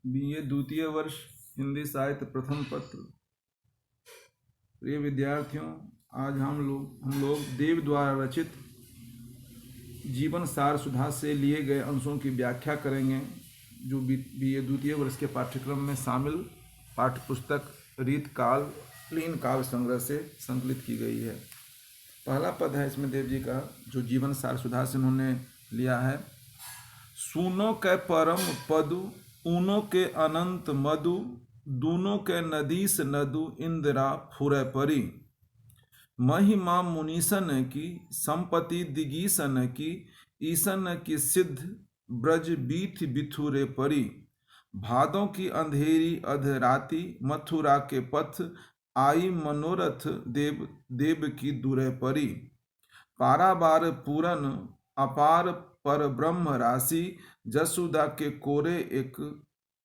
BA द्वितीय वर्ष हिंदी साहित्य प्रथम पत्र। प्रिय विद्यार्थियों, आज हम लोग देव द्वारा रचित जीवन सार सुधा से लिए गए अंशों की व्याख्या करेंगे, जो बीए द्वितीय वर्ष के पाठ्यक्रम में शामिल पाठ्य पुस्तक रीतकालीन काव्य संग्रह से संकलित की गई है। पहला पद है इसमें देव जी का, जो जीवन सार सुधा से उन्होंने लिया है। सूनो के परम पदु, ऊनो के अनंत मधु, दूनों के नदीस नदु, इंदिरा फुरे परी। महिमा मुनीसन की, संपत्ति दिगीसन की, ईसन की सिद्ध ब्रज बीथ बिथुरे परी। भादों की अंधेरी अधराती, मथुरा के पथ, आई मनोरथ देव देव की दूरे परी। पारावार पूरन अपार पर ब्रह्म राशि, जसुदा के कोरे एक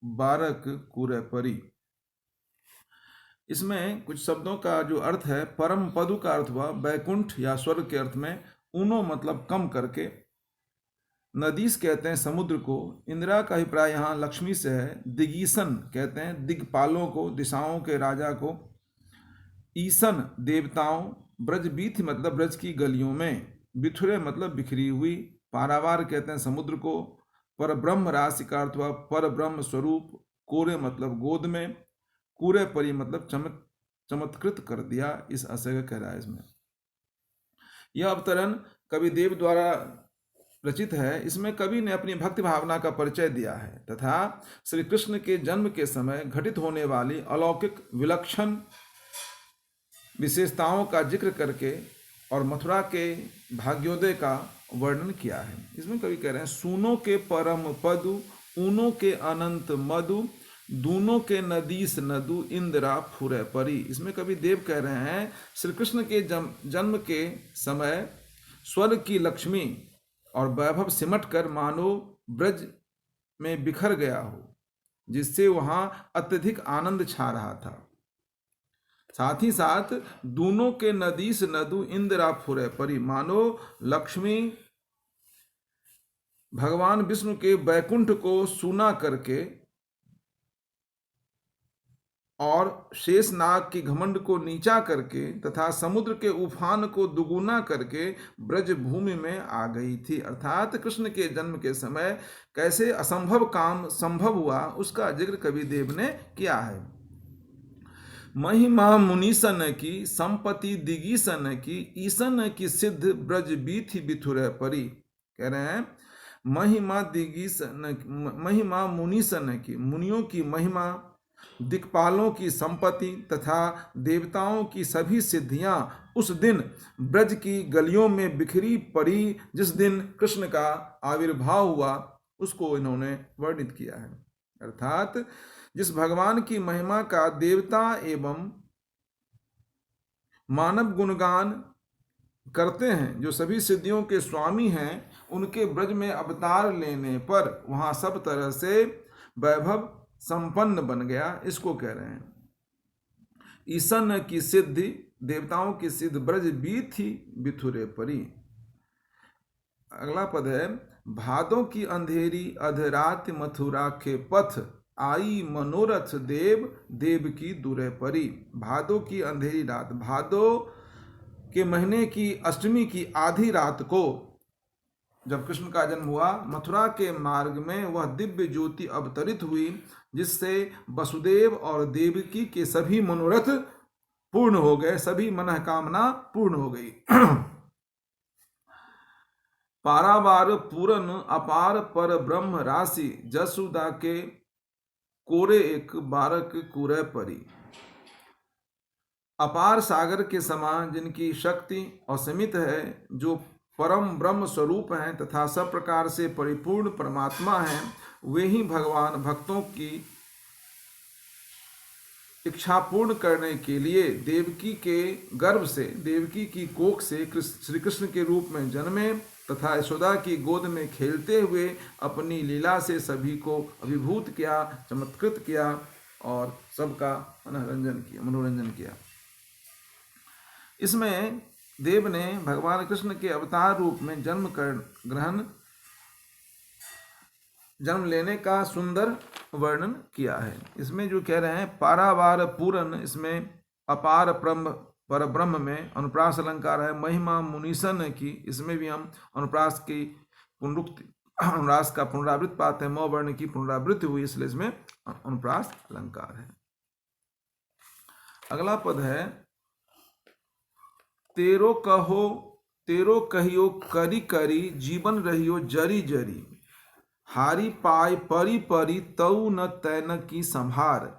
बारक कुरे परी। इसमें कुछ शब्दों का जो अर्थ है, परम पदु का अर्थ हुआ बैकुंठ या स्वर्ग के अर्थ में, ऊनो मतलब कम करके, नदीस कहते हैं समुद्र को, इंदिरा का अभिप्राय यहाँ लक्ष्मी से है, दिगीसन कहते हैं दिग्पालों को, दिशाओं के राजा को, ईसन देवताओं, ब्रजबीथ मतलब ब्रज की गलियों में, बिथुरे मतलब बिखरी हुई, पारावार कहते हैं समुद्र को, पर ब्रह्म राशि का अर्थ हुआ पर ब्रह्म स्वरूप, कोरे मतलब गोद में, कूरे परी मतलब चमत्कृत कर दिया, इस आशय का कह रहा है इसमें। यह अवतरण कवि देव द्वारा रचित है। इसमें कवि ने अपनी भक्ति भावना का परिचय दिया है तथा श्री कृष्ण के जन्म के समय घटित होने वाली अलौकिक विलक्षण विशेषताओं का जिक्र करके और मथुरा के भाग्योदय का वर्णन किया है। इसमें कवि कह रहे हैं, सूनो के परम पदु, ऊनो के अनंत मधु, दूनों के नदीस नदु, इंदिरा फुरे परी। इसमें कवि देव कह रहे हैं, श्री कृष्ण के जन्म के समय स्वर्ग की लक्ष्मी और वैभव सिमट कर मानो ब्रज में बिखर गया हो, जिससे वहां अत्यधिक आनंद छा रहा था। साथ ही साथ दूनों के नदीस नदु, इंदिरा फुरे परी, मानो लक्ष्मी भगवान विष्णु के बैकुंठ को सूना करके और शेषनाग की घमंड को नीचा करके तथा समुद्र के उफान को दुगुना करके ब्रज भूमि में आ गई थी। अर्थात कृष्ण के जन्म के समय कैसे असंभव काम संभव हुआ, उसका जिक्र कवि देव ने किया है। महिमा मुनीसन की, संपत्ति दिगीसन की, ईसन की सिद्ध ब्रज बीथि बिथुरे परी। कह रहे हैं, महिमा मुनीसन की, मुनियों की महिमा, दिक्पालों की संपत्ति तथा देवताओं की सभी सिद्धियां उस दिन ब्रज की गलियों में बिखरी पड़ी, जिस दिन कृष्ण का आविर्भाव हुआ, उसको इन्होंने वर्णित किया है। अर्थात जिस भगवान की महिमा का देवता एवं मानव गुणगान करते हैं, जो सभी सिद्धियों के स्वामी हैं, उनके ब्रज में अवतार लेने पर वहां सब तरह से वैभव संपन्न बन गया, इसको कह रहे हैं। ईसन की सिद्धि, देवताओं की सिद्ध ब्रज बीथि बिथुरे परी। अगला पद है, भादों की अंधेरी अधरात, मथुरा के पथ, आई मनोरथ देव देव की दूरे परी। भादों की अंधेरी रात, भादो के महीने की अष्टमी की आधी रात को जब कृष्ण का जन्म हुआ, मथुरा के मार्ग में वह दिव्य ज्योति अवतरित हुई, जिससे वसुदेव और देवकी के सभी मनोरथ पूर्ण हो गए, सभी मनोकामना पूर्ण हो गई। पारावार पूरन अपार पर ब्रह्म राशि, जसुदा के कोरे एक बारक कुरे परी। अपार सागर के समान जिनकी शक्ति असीमित है, जो परम ब्रह्म स्वरूप हैं तथा सब प्रकार से परिपूर्ण परमात्मा हैं, वे ही भगवान भक्तों की इच्छा पूर्ण करने के लिए देवकी के गर्भ से, देवकी की कोख से श्री कृष्ण के रूप में जन्मे तथा यशोदा की गोद में खेलते हुए अपनी लीला से सभी को अभिभूत किया, चमत्कृत किया और सबका मनोरंजन किया। इसमें देव ने भगवान कृष्ण के अवतार रूप में जन्म कर ग्रहण जन्म लेने का सुंदर वर्णन किया है। इसमें जो कह रहे हैं पारावार पूरन, इसमें अपार पर ब्रह्म में अनुप्रास अलंकार है। महिमा मुनीसन की, इसमें भी हम अनुप्रास की पुनरुक्ति, अनुप्रास का पुनरावृत्त पाते हैं। मौ वर्ण की पुनरावृत्ति हुई, इसलिए इसमें अनुप्रास अलंकार है। अगला पद है तेरो कहियो करी करी जीवन रहियो जरी जरी, हारी पाय परी परी तऊ न तैन की संभार,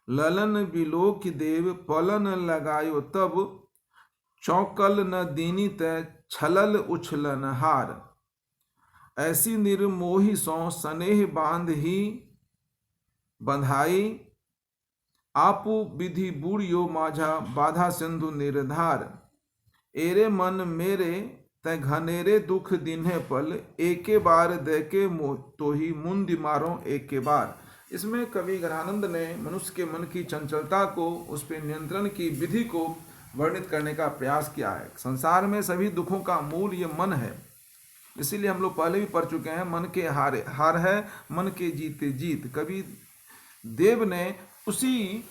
ललन बिलोक देव पलन लगायो तब, चौकल न दीनी तय छलल उछलन हार, ऐसी निर्मोही सौ स्नेह बांध ही बंधाई, आपु विधि बूढ़ियो माझा बाधा सिंधु निर्धार, एरे मन मेरे तय घनेरे दुख दिन्हे पल, एके बार देके तो ही मुंद मारो एके बार। इसमें कवि गणानंद ने मनुष्य के मन की चंचलता को, उस पर नियंत्रण की विधि को वर्णित करने का प्रयास किया है। संसार में सभी दुखों का मूल ये मन है, इसीलिए हम लोग पहले भी पढ़ चुके हैं, मन के हार है मन के जीते जीत। कवि देव ने उसी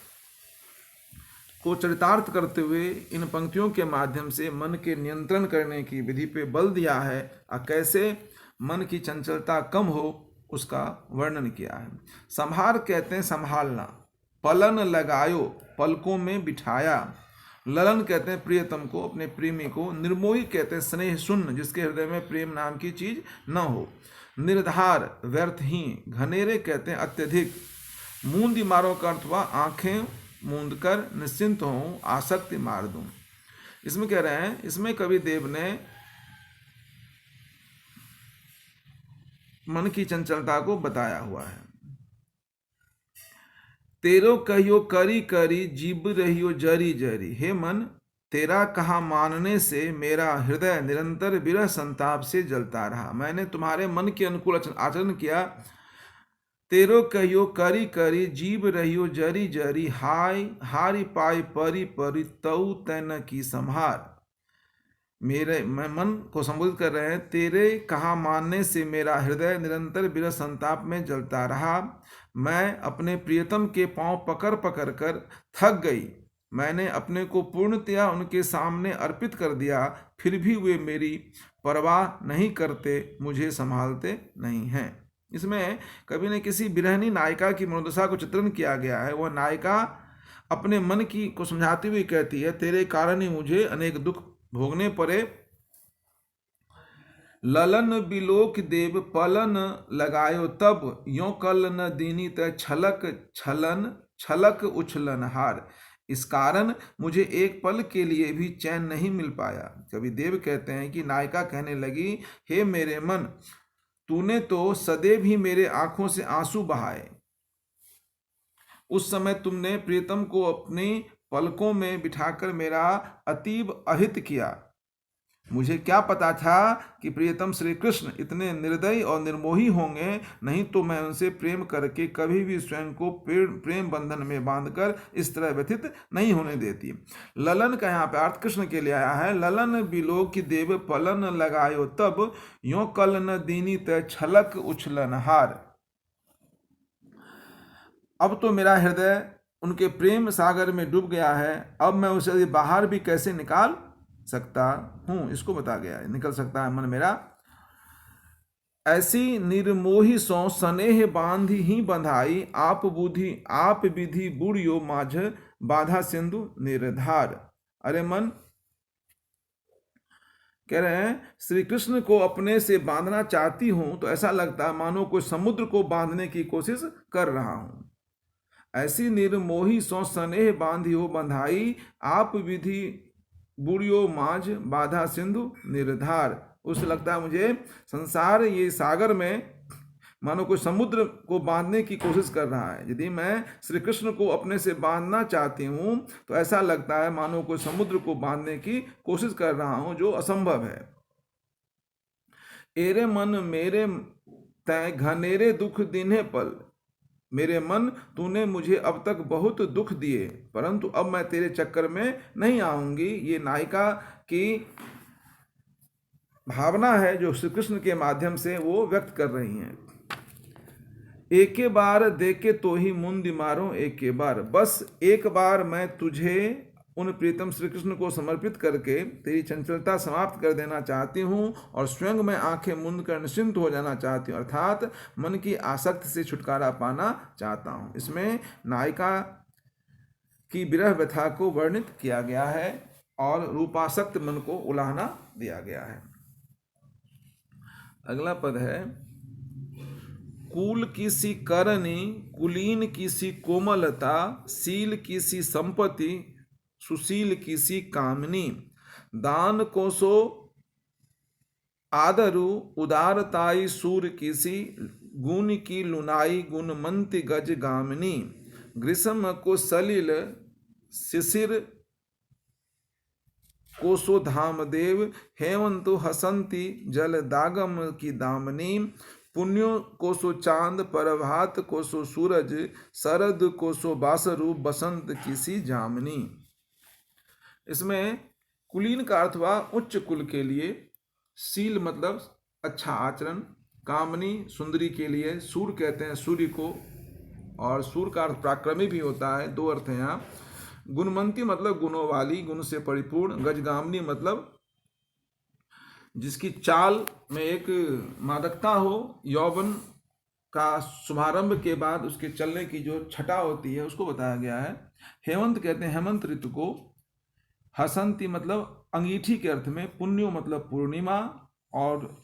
को चरितार्थ करते हुए इन पंक्तियों के माध्यम से मन के नियंत्रण करने की विधि पे बल दिया है और कैसे मन की चंचलता कम हो उसका वर्णन किया है। संभार कहते हैं संभालना, पलन लगायो पलकों में बिठाया, ललन कहते हैं प्रियतम को, अपने प्रेमी को, निर्मोही कहते हैं स्नेह शून्य, जिसके हृदय में प्रेम नाम की चीज न हो, निर्धार व्यर्थहीन, घनेरे कहते हैं अत्यधिक, मूंदी मारो का अर्थ हुआ आंखें मूंद कर निश्चिंत हूं आसक्ति मार दूं। इसमें कह रहे हैं, इसमें कवि देव ने मन की चंचलता को बताया हुआ है। तेरो कहियो करी करी जीव रहियो जरी जरी, हे मन तेरा कहा मानने से मेरा हृदय निरंतर विरह संताप से जलता रहा। मैंने तुम्हारे मन के अनुकूल आचरण किया। तेरो कहियो करी करी जीव रहियो जरी जरी, हारी पाई परी परी तऊ तैन की संहार। मेरे मन को संबोधित कर रहे हैं, तेरे कहा मानने से मेरा हृदय निरंतर विरह संताप में जलता रहा। मैं अपने प्रियतम के पांव पकड़ पकड़ कर थक गई। मैंने अपने को पूर्णतया उनके सामने अर्पित कर दिया, फिर भी वे मेरी परवाह नहीं करते, मुझे संभालते नहीं हैं। इसमें कवि ने किसी विरहनी नायिका की मनोदशा को चित्रण किया गया है। वह नायिका अपने मन की को समझाती हुई कहती है, तेरे कारण ही मुझे अनेक दुख भोगने पड़े। ललन बिलोक देव पलन लगायो तब, यों कल न दीनी तय छलक उछलन हार। इस कारण मुझे एक पल के लिए भी चैन नहीं मिल पाया। कवि देव कहते हैं कि नायिका कहने लगी, हे मेरे मन, तूने तो सदैव ही मेरे आंखों से आंसू बहाए। उस समय तुमने प्रियतम को अपनी पलकों में बिठाकर मेरा अतीब अहित किया। मुझे क्या पता था कि प्रियतम श्री कृष्ण इतने निर्दयी और निर्मोही होंगे, नहीं तो मैं उनसे प्रेम करके कभी भी स्वयं को प्रेम बंधन में बांधकर इस तरह व्यथित नहीं होने देती। ललन का यहाँ पे अर्थ कृष्ण के लिए आया है। ललन बिलोक देव पलन लगायो तब, यों कल न दीनी तय छलक उछलन हार। अब तो मेरा हृदय उनके प्रेम सागर में डूब गया है, अब मैं उसे बाहर भी कैसे निकाल सकता हूं, इसको बता गया है। निकल सकता है मन मेरा। ऐसी निर्मोही सौ स्नेह बांध ही बंधाई, आप विधि बूढ़ियो माझ बाधा सिंधु निर्धार। अरे मन, कह रहे हैं श्री कृष्ण को अपने से बांधना चाहती हूं तो ऐसा लगता है मानो कोई समुद्र को बांधने की कोशिश कर रहा हूं। ऐसी निर्मोही सौ स्नेह बांधियो बंधाई, आप विधि बूढ़ियो माझ बाधा सिंधु निर्धार। उसे लगता है मुझे संसार ये सागर में मानो कोई समुद्र को बांधने की कोशिश कर रहा है। यदि मैं श्री कृष्ण को अपने से बांधना चाहती हूँ तो ऐसा लगता है मानो कोई समुद्र को बांधने की कोशिश कर रहा हूँ, जो असंभव है। एरे मन मेरे तय घनेरे दुख दिन्हे पल, मेरे मन तूने मुझे अब तक बहुत दुख दिए, परंतु अब मैं तेरे चक्कर में नहीं आऊंगी। ये नायिका की भावना है जो श्री कृष्ण के माध्यम से वो व्यक्त कर रही हैं। एके बार देके तो ही मुंदी मारो एके बार, बस एक बार मैं तुझे उन प्रीतम श्री कृष्ण को समर्पित करके तेरी चंचलता समाप्त कर देना चाहती हूँ और स्वयं मैं आंखें मूंद कर निश्चिंत हो जाना चाहती हूँ, अर्थात मन की आसक्ति से छुटकारा पाना चाहता हूँ। इसमें नायिका की विरह व्यथा को वर्णित किया गया है और रूपासक्त मन को उलाहना दिया गया है। अगला पद है, कुल की सी करनी, कुलीन की सी कोमलता, सील की सी संपत्ति, सुशील की सी कामनी, दान को सो आदरु, उदारताई सूर की सी, गुण की लुनाई गुणमंति गज गामिनी, ग्रीष्म को सलिल शिशिर कोसो धामदेव, हेमंतु हसंती जल दागम की दामनी, पुण्यो कोसो चांद, प्रभात कोसो सूरज, शरद कोसो बासरु, बसंत किसी जामनी। इसमें कुलीन का अर्थ हुआ उच्च कुल के लिए, शील मतलब अच्छा आचरण, कामनी सुंदरी के लिए, सूर कहते हैं सूर्य को, और सूर का अर्थ पराक्रमी भी होता है, दो अर्थ हैं यहाँ। गुणमंती मतलब गुणों वाली, गुण से परिपूर्ण। गजगामिनी मतलब जिसकी चाल में एक मादकता हो, यौवन का शुभारंभ के बाद उसके चलने की जो छटा होती है उसको बताया गया है। हेमंत कहते हैं हेमंत ऋतु को। हसंती मतलब अंगीठी के अर्थ में, पुण्यो मतलब पूर्णिमा, और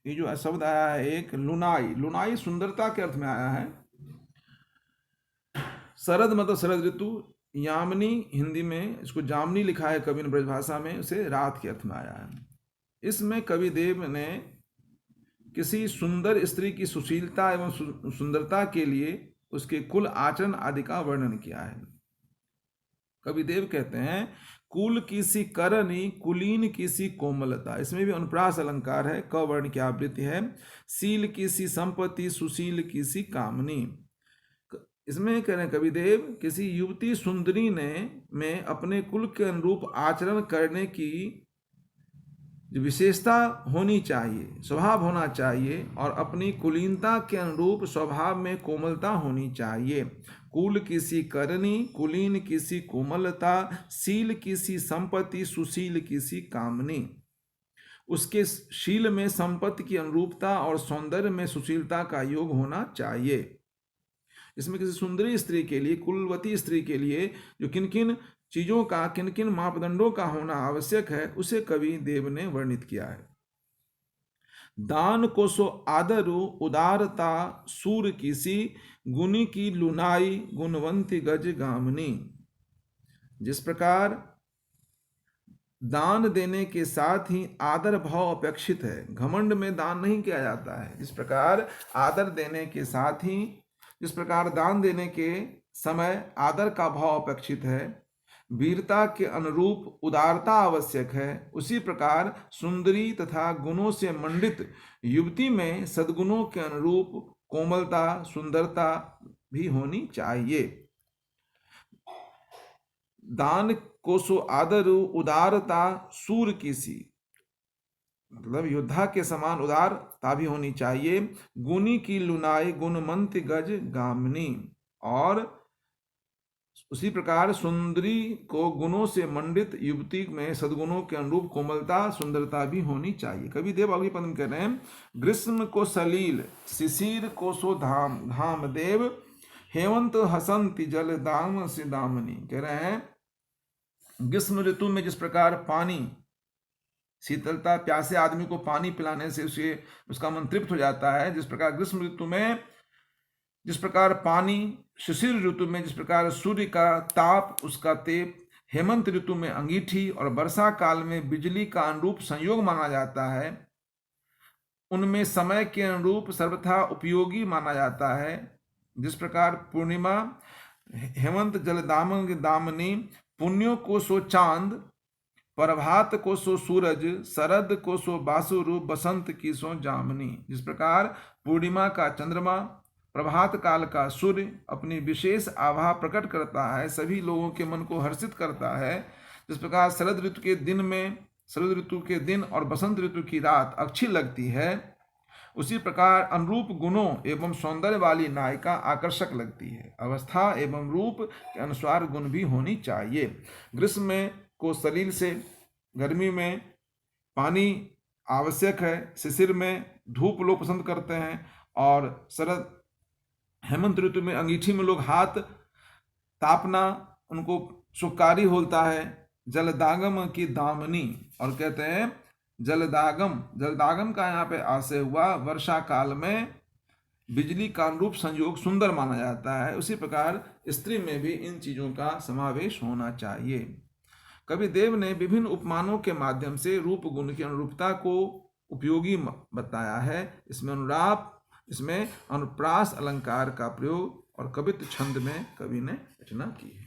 ये जो शब्द आया है एक लुनाई, लुनाई सुंदरता के अर्थ में आया है। शरद मतलब शरद ऋतु, यामिनी हिंदी में इसको जामनी लिखा है कवि ने ब्रजभाषा में, उसे रात के अर्थ में आया है। इसमें कवि देव ने किसी सुंदर स्त्री की सुशीलता एवं सुंदरता के लिए उसके कुल आचरण आदि का वर्णन किया है। कवि देव कहते हैं कुल की सी करनी, कुलीन की सी कोमलता, इसमें भी अनुप्रास अलंकार है, क वर्ण की आवृत्ति है। सील की सी संपत्ति, सुशील की सी कामनी। इसमें कह रहे हैं कवि देव, किसी युवती सुंदरी ने में अपने कुल के अनुरूप आचरण करने की विशेषता होनी चाहिए, स्वभाव होना चाहिए, और अपनी कुलीनता के अनुरूप स्वभाव में कोमलता होनी चाहिए। कुल की सी करनी, कुलीन की सी कोमलता, शील की सी संपत्ति, सुशील की सी कामनी। उसके शील में संपत्ति की अनुरूपता और सौंदर्य में सुशीलता का योग होना चाहिए। इसमें किसी सुंदरी स्त्री के लिए, कुलवती स्त्री के लिए जो किन किन चीजों का, किन किन मापदंडों का होना आवश्यक है, उसे कवि देव ने वर्णित किया है। दान को सो आदरु, उदारता सूर की सी, गुणी की लुनाई गुणवंती गज गामनी। जिस प्रकार दान देने के साथ ही आदर भाव अपेक्षित है, घमंड में दान नहीं किया जाता है, जिस प्रकार आदर देने के साथ ही, जिस प्रकार दान देने के समय आदर का भाव अपेक्षित है, वीरता के अनुरूप उदारता आवश्यक है, उसी प्रकार सुंदरी तथा गुणों से मंडित युवती में सद्गुणों के अनुरूप कोमलता, सुंदरता भी होनी चाहिए। दान को सो आदर, उदारता सूर की सी, मतलब योद्धा के समान उदारता भी होनी चाहिए। गुणी की लुनाई गुणमंत गज गामिनी, और उसी प्रकार सुंदरी को गुणों से मंडित युवती में सद्गुणों के अनुरूप कोमलता, सुंदरता भी होनी चाहिए। कवि देव अगली पंक्ति में कह रहे हैं, ग्रीष्म को सलील, शिशिर को सो धामदेव, हेमंत हसंति जल दाम से दामनी। कह रहे हैं ग्रीष्म ऋतु में जिस प्रकार पानी, शीतलता, प्यासे आदमी को पानी पिलाने से उसका मन तृप्त हो जाता है, जिस प्रकार ग्रीष्म ऋतु में जिस प्रकार पानी, शिशिर ऋतु में जिस प्रकार सूर्य का ताप, उसका तेप, हेमंत ऋतु में अंगीठी और वर्षा काल में बिजली का अनुरूप संयोग माना जाता है, उनमें समय के अनुरूप सर्वथा उपयोगी माना जाता है। जिस प्रकार पूर्णिमा, हेमंत जल दामनी, पुण्यों को सो चांद, प्रभात को सो सूरज, शरद को सो बासुरु, बसंत की सो जामनी। जिस प्रकार पूर्णिमा का चंद्रमा, प्रभात काल का सूर्य अपनी विशेष आभा प्रकट करता है, सभी लोगों के मन को हर्षित करता है। जिस प्रकार शरद ऋतु के दिन और बसंत ऋतु की रात अच्छी लगती है, उसी प्रकार अनुरूप गुणों एवं सौंदर्य वाली नायिका आकर्षक लगती है। अवस्था एवं रूप के अनुसार गुण भी होनी चाहिए। ग्रीष्म में को सलील से, गर्मी में पानी आवश्यक है, शिशिर में धूप लोग पसंद करते हैं, और शरद हेमंत ऋतु में अंगीठी में लोग हाथ तापना उनको सुखकारी होता है। जलदागम की दामनी, और कहते हैं जलदागम का यहाँ पे आशय हुआ वर्षा काल में बिजली का अनुरूप संयोग सुंदर माना जाता है। उसी प्रकार स्त्री में भी इन चीजों का समावेश होना चाहिए। कवि देव ने विभिन्न उपमानों के माध्यम से रूप गुण की अनुरूपता को उपयोगी बताया है। इसमें अनुप्रास अलंकार का प्रयोग और कवित्व छंद में कवि ने रचना की है।